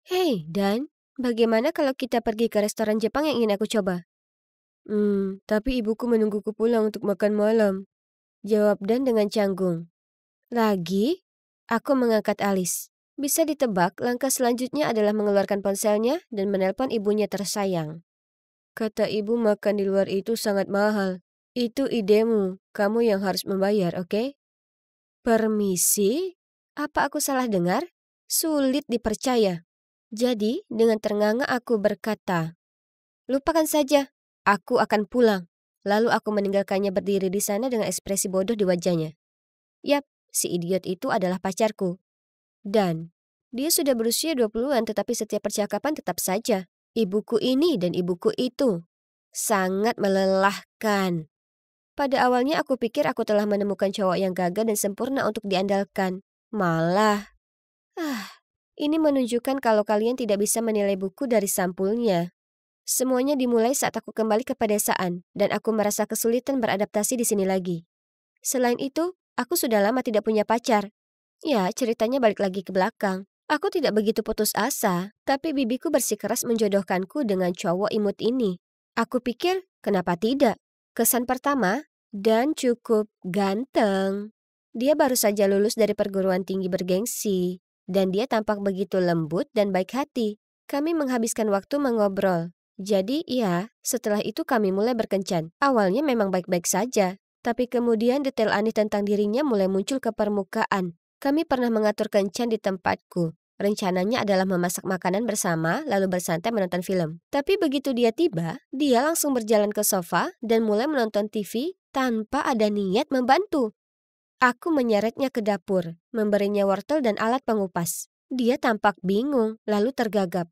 Hei, Dan, bagaimana kalau kita pergi ke restoran Jepang yang ingin aku coba? Tapi ibuku menungguku pulang untuk makan malam, jawab Dan dengan canggung. Lagi? Aku mengangkat alis. Bisa ditebak, langkah selanjutnya adalah mengeluarkan ponselnya dan menelpon ibunya tersayang. Kata ibu makan di luar itu sangat mahal. Itu idemu, kamu yang harus membayar, oke? Permisi? Apa aku salah dengar? Sulit dipercaya. Jadi, dengan ternganga aku berkata, lupakan saja, aku akan pulang. Lalu aku meninggalkannya berdiri di sana dengan ekspresi bodoh di wajahnya. Yap, si idiot itu adalah pacarku. Dan, dia sudah berusia 20-an tetapi setiap percakapan tetap saja. Ibuku ini dan ibuku itu. Sangat melelahkan. Pada awalnya aku pikir aku telah menemukan cowok yang gagah dan sempurna untuk diandalkan. Malah, ini menunjukkan kalau kalian tidak bisa menilai buku dari sampulnya. Semuanya dimulai saat aku kembali ke pedesaan, dan aku merasa kesulitan beradaptasi di sini lagi. Selain itu, aku sudah lama tidak punya pacar. Ya, ceritanya balik lagi ke belakang. Aku tidak begitu putus asa, tapi bibiku bersikeras menjodohkanku dengan cowok imut ini. Aku pikir, kenapa tidak? Kesan pertama, Dan cukup ganteng. Dia baru saja lulus dari perguruan tinggi bergengsi, dan dia tampak begitu lembut dan baik hati. Kami menghabiskan waktu mengobrol. Jadi, ya, setelah itu kami mulai berkencan. Awalnya memang baik-baik saja, tapi kemudian detail aneh tentang dirinya mulai muncul ke permukaan. Kami pernah mengatur kencan di tempatku. Rencananya adalah memasak makanan bersama, lalu bersantai menonton film. Tapi begitu dia tiba, dia langsung berjalan ke sofa dan mulai menonton TV tanpa ada niat membantu. Aku menyeretnya ke dapur, memberinya wortel dan alat pengupas. Dia tampak bingung, lalu tergagap.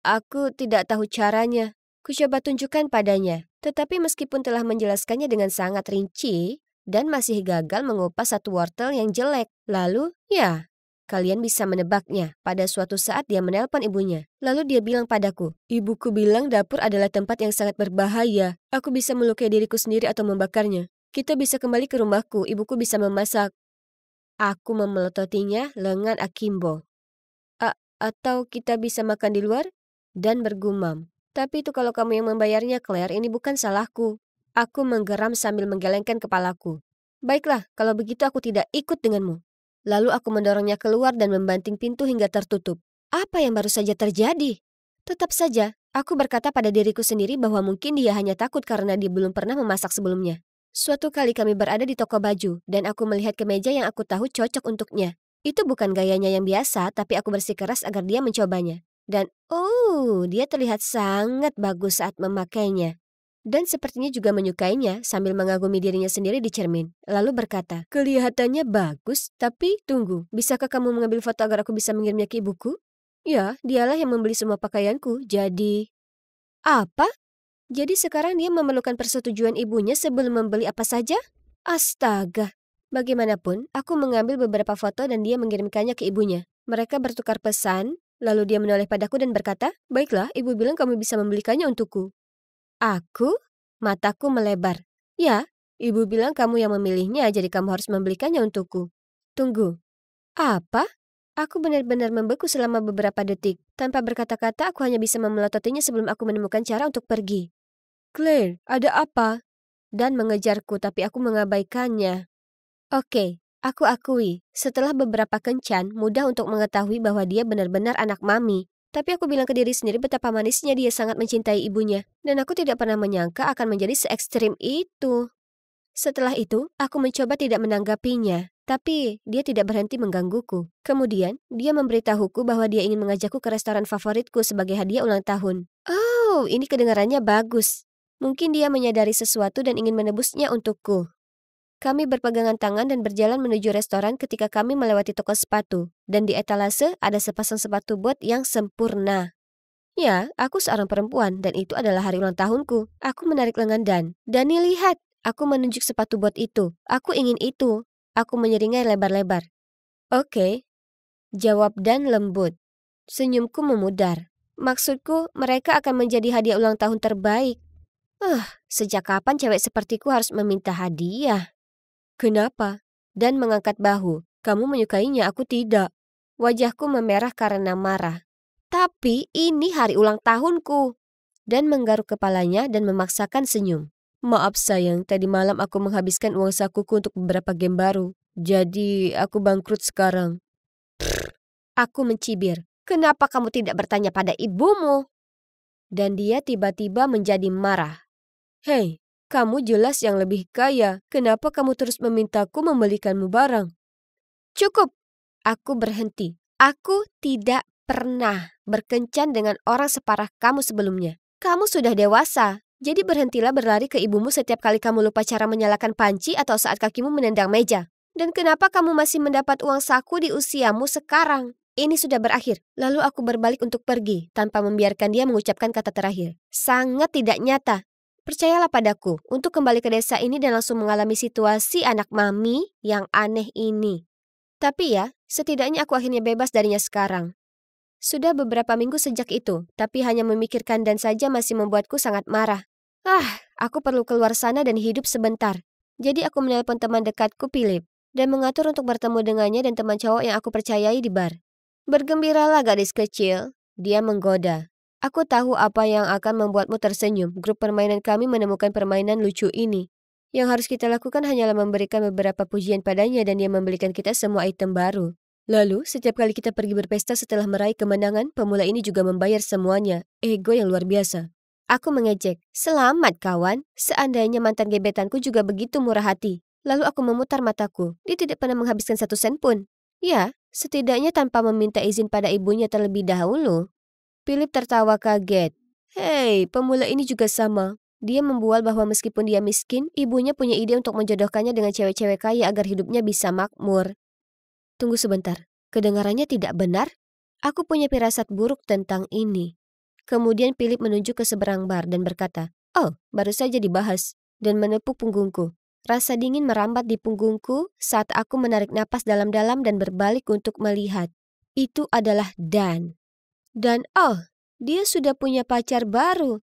Aku tidak tahu caranya. Kucoba tunjukkan padanya. Tetapi meskipun telah menjelaskannya dengan sangat rinci, dan masih gagal mengupas satu wortel yang jelek. Lalu, ya, kalian bisa menebaknya. Pada suatu saat dia menelpon ibunya. Lalu dia bilang padaku, ibuku bilang dapur adalah tempat yang sangat berbahaya. Aku bisa melukai diriku sendiri atau membakarnya. Kita bisa kembali ke rumahku, ibuku bisa memasak. Aku memelototinya lengan akimbo. Atau kita bisa makan di luar? Dan bergumam. Tapi itu kalau kamu yang membayarnya, Claire, ini bukan salahku. Aku menggeram sambil menggelengkan kepalaku. Baiklah, kalau begitu aku tidak ikut denganmu. Lalu aku mendorongnya keluar dan membanting pintu hingga tertutup. Apa yang baru saja terjadi? Tetap saja, aku berkata pada diriku sendiri bahwa mungkin dia hanya takut karena dia belum pernah memasak sebelumnya. Suatu kali kami berada di toko baju, dan aku melihat kemeja yang aku tahu cocok untuknya. Itu bukan gayanya yang biasa, tapi aku bersikeras agar dia mencobanya. Dan, dia terlihat sangat bagus saat memakainya. Dan sepertinya juga menyukainya sambil mengagumi dirinya sendiri di cermin. Lalu berkata, kelihatannya bagus, tapi tunggu, bisakah kamu mengambil foto agar aku bisa mengirimnya ke ibuku? Ya, dialah yang membeli semua pakaianku, jadi... Apa? Jadi sekarang dia memerlukan persetujuan ibunya sebelum membeli apa saja? Astaga. Bagaimanapun, aku mengambil beberapa foto dan dia mengirimkannya ke ibunya. Mereka bertukar pesan, lalu dia menoleh padaku dan berkata, baiklah, ibu bilang kamu bisa membelikannya untukku. Aku? Mataku melebar. Ya, ibu bilang kamu yang memilihnya, jadi kamu harus membelikannya untukku. Tunggu, apa? Aku benar-benar membeku selama beberapa detik. Tanpa berkata-kata, aku hanya bisa memelototinya sebelum aku menemukan cara untuk pergi. Claire, ada apa? Dan mengejarku, tapi aku mengabaikannya. Oke, aku akui, setelah beberapa kencan, mudah untuk mengetahui bahwa dia benar-benar anak mami. Tapi aku bilang ke diri sendiri betapa manisnya dia sangat mencintai ibunya. Dan aku tidak pernah menyangka akan menjadi se-ekstrim itu. Setelah itu, aku mencoba tidak menanggapinya. Tapi, dia tidak berhenti menggangguku. Kemudian, dia memberitahuku bahwa dia ingin mengajakku ke restoran favoritku sebagai hadiah ulang tahun. Oh, ini kedengarannya bagus. Mungkin dia menyadari sesuatu dan ingin menebusnya untukku. Kami berpegangan tangan dan berjalan menuju restoran ketika kami melewati toko sepatu. Dan di etalase ada sepasang sepatu bot yang sempurna. Ya, aku seorang perempuan dan itu adalah hari ulang tahunku. Aku menarik lengan Dani lihat, aku menunjuk sepatu bot itu. Aku ingin itu. Aku menyeringai lebar-lebar. Oke, jawab Dan lembut. Senyumku memudar. Maksudku, mereka akan menjadi hadiah ulang tahun terbaik. Sejak kapan cewek sepertiku harus meminta hadiah? Kenapa? Dan mengangkat bahu. Kamu menyukainya, aku tidak. Wajahku memerah karena marah. Tapi ini hari ulang tahunku. Dan menggaruk kepalanya dan memaksakan senyum. Maaf sayang, tadi malam aku menghabiskan uang sakuku untuk beberapa game baru. Jadi aku bangkrut sekarang. Aku mencibir. Kenapa kamu tidak bertanya pada ibumu? Dan dia tiba-tiba menjadi marah. Hei, kamu jelas yang lebih kaya. Kenapa kamu terus memintaku membelikanmu barang? Cukup. Aku berhenti. Aku tidak pernah berkencan dengan orang separah kamu sebelumnya. Kamu sudah dewasa, jadi berhentilah berlari ke ibumu setiap kali kamu lupa cara menyalakan panci atau saat kakimu menendang meja. Dan kenapa kamu masih mendapat uang saku di usiamu sekarang? Ini sudah berakhir. Lalu aku berbalik untuk pergi, tanpa membiarkan dia mengucapkan kata terakhir. Sangat tidak nyata. Percayalah padaku, untuk kembali ke desa ini dan langsung mengalami situasi anak mami yang aneh ini. Tapi ya, setidaknya aku akhirnya bebas darinya sekarang. Sudah beberapa minggu sejak itu, tapi hanya memikirkan dan saja masih membuatku sangat marah. Aku perlu keluar sana dan hidup sebentar. Jadi aku menelpon teman dekatku Philip dan mengatur untuk bertemu dengannya dan teman cowok yang aku percayai di bar. Bergembiralah gadis kecil, dia menggoda. Aku tahu apa yang akan membuatmu tersenyum. Grup permainan kami menemukan permainan lucu ini. Yang harus kita lakukan hanyalah memberikan beberapa pujian padanya dan dia membelikan kita semua item baru. Lalu, setiap kali kita pergi berpesta setelah meraih kemenangan, pemula ini juga membayar semuanya. Ego yang luar biasa. Aku mengejek. Selamat kawan, seandainya mantan gebetanku juga begitu murah hati. Lalu aku memutar mataku. Dia tidak pernah menghabiskan 1 sen pun. Ya, setidaknya tanpa meminta izin pada ibunya terlebih dahulu. Philip tertawa kaget. Hei, pemula ini juga sama. Dia membual bahwa meskipun dia miskin, ibunya punya ide untuk menjodohkannya dengan cewek-cewek kaya agar hidupnya bisa makmur. Tunggu sebentar, kedengarannya tidak benar? Aku punya firasat buruk tentang ini. Kemudian Philip menunjuk ke seberang bar dan berkata, oh, baru saja dibahas, dan menepuk punggungku. Rasa dingin merambat di punggungku saat aku menarik napas dalam-dalam dan berbalik untuk melihat. Itu adalah Dan. Dan dia sudah punya pacar baru.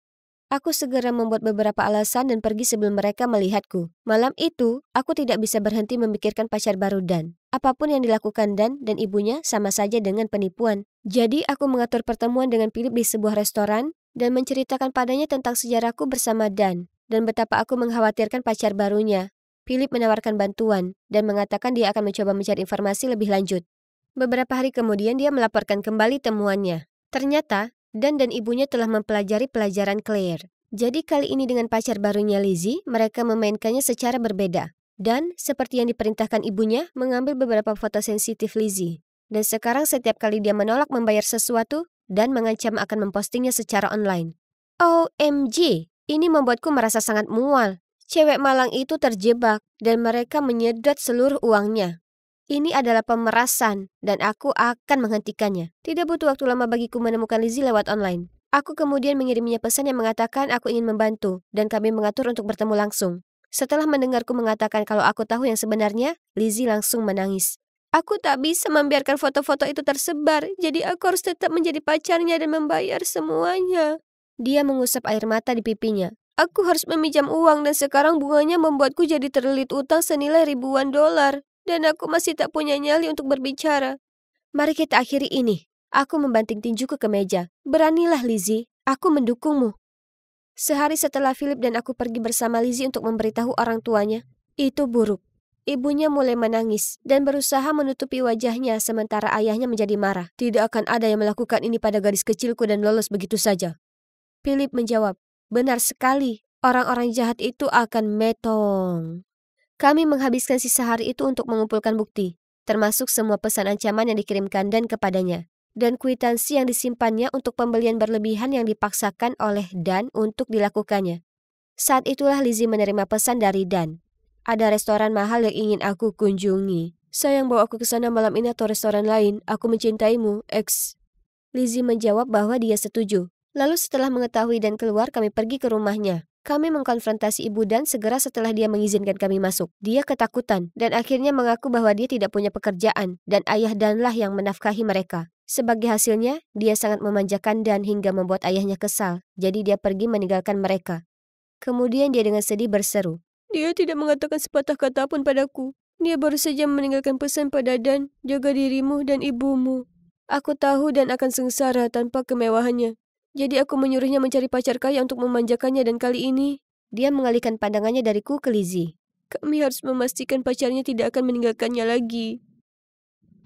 Aku segera membuat beberapa alasan dan pergi sebelum mereka melihatku. Malam itu, aku tidak bisa berhenti memikirkan pacar baru Dan. Apapun yang dilakukan Dan dan ibunya sama saja dengan penipuan. Jadi aku mengatur pertemuan dengan Philip di sebuah restoran dan menceritakan padanya tentang sejarahku bersama Dan dan betapa aku mengkhawatirkan pacar barunya. Philip menawarkan bantuan dan mengatakan dia akan mencoba mencari informasi lebih lanjut. Beberapa hari kemudian dia melaporkan kembali temuannya. Ternyata, Dan ibunya telah mempelajari pelajaran Claire. Jadi kali ini dengan pacar barunya Lizzie, mereka memainkannya secara berbeda. Dan, seperti yang diperintahkan ibunya, mengambil beberapa foto sensitif Lizzie. Dan sekarang setiap kali dia menolak membayar sesuatu, Dan mengancam akan mempostingnya secara online. OMG, ini membuatku merasa sangat mual. Cewek malang itu terjebak, dan mereka menyedot seluruh uangnya. Ini adalah pemerasan, dan aku akan menghentikannya. Tidak butuh waktu lama bagiku menemukan Lizzie lewat online. Aku kemudian mengiriminya pesan yang mengatakan aku ingin membantu, dan kami mengatur untuk bertemu langsung. Setelah mendengarku mengatakan kalau aku tahu yang sebenarnya, Lizzie langsung menangis. Aku tak bisa membiarkan foto-foto itu tersebar, jadi aku harus tetap menjadi pacarnya dan membayar semuanya. Dia mengusap air mata di pipinya. Aku harus meminjam uang dan sekarang bunganya membuatku jadi terlilit utang senilai ribuan dolar. Dan aku masih tak punya nyali untuk berbicara. Mari kita akhiri ini. Aku membanting tinjuku ke meja. Beranilah Lizzie, aku mendukungmu. Sehari setelah Philip dan aku pergi bersama Lizzie untuk memberitahu orang tuanya. Itu buruk. Ibunya mulai menangis dan berusaha menutupi wajahnya sementara ayahnya menjadi marah. Tidak akan ada yang melakukan ini pada gadis kecilku dan lolos begitu saja. Philip menjawab, benar sekali. Orang-orang jahat itu akan metong. Kami menghabiskan sisa hari itu untuk mengumpulkan bukti, termasuk semua pesan ancaman yang dikirimkan Dan kepadanya, dan kwitansi yang disimpannya untuk pembelian berlebihan yang dipaksakan oleh Dan untuk dilakukannya. Saat itulah Lizzie menerima pesan dari Dan. Ada restoran mahal yang ingin aku kunjungi. Sayang bawa aku ke sana malam ini atau restoran lain. Aku mencintaimu, X. Lizzie menjawab bahwa dia setuju. Lalu setelah mengetahui Dan keluar, kami pergi ke rumahnya. Kami mengkonfrontasi ibu Dan segera setelah dia mengizinkan kami masuk. Dia ketakutan dan akhirnya mengaku bahwa dia tidak punya pekerjaan dan ayah Danlah yang menafkahi mereka. Sebagai hasilnya, dia sangat memanjakan Dan hingga membuat ayahnya kesal. Jadi dia pergi meninggalkan mereka. Kemudian dia dengan sedih berseru, dia tidak mengatakan sepatah kata pun padaku. Dia baru saja meninggalkan pesan pada Dan, jaga dirimu dan ibumu. Aku tahu dan akan sengsara tanpa kemewahannya. Jadi aku menyuruhnya mencari pacar kaya untuk memanjakannya dan kali ini, dia mengalihkan pandangannya dariku ke Lizzie. Kami harus memastikan pacarnya tidak akan meninggalkannya lagi.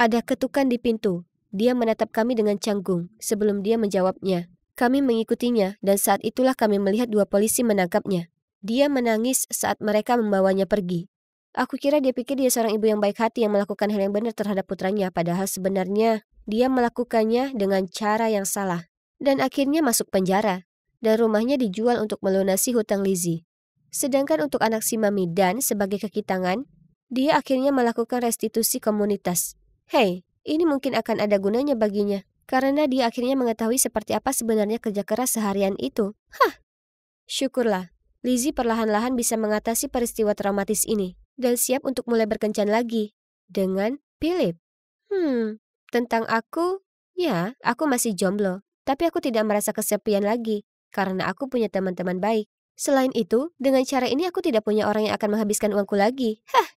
Ada ketukan di pintu. Dia menatap kami dengan canggung sebelum dia menjawabnya. Kami mengikutinya dan saat itulah kami melihat dua polisi menangkapnya. Dia menangis saat mereka membawanya pergi. Aku kira dia pikir dia seorang ibu yang baik hati yang melakukan hal yang benar terhadap putranya, padahal sebenarnya dia melakukannya dengan cara yang salah. Dan akhirnya masuk penjara. Dan rumahnya dijual untuk melunasi hutang Lizzie. Sedangkan untuk anak si Mami Dan sebagai kekitangan, dia akhirnya melakukan restitusi komunitas. Hei, ini mungkin akan ada gunanya baginya. Karena dia akhirnya mengetahui seperti apa sebenarnya kerja keras seharian itu. Hah, syukurlah. Lizzie perlahan-lahan bisa mengatasi peristiwa traumatis ini. Dan siap untuk mulai berkencan lagi. Dengan Philip. Tentang aku, ya, aku masih jomblo. Tapi aku tidak merasa kesepian lagi. Karena aku punya teman-teman baik. Selain itu, dengan cara ini aku tidak punya orang yang akan menghabiskan uangku lagi. Hah,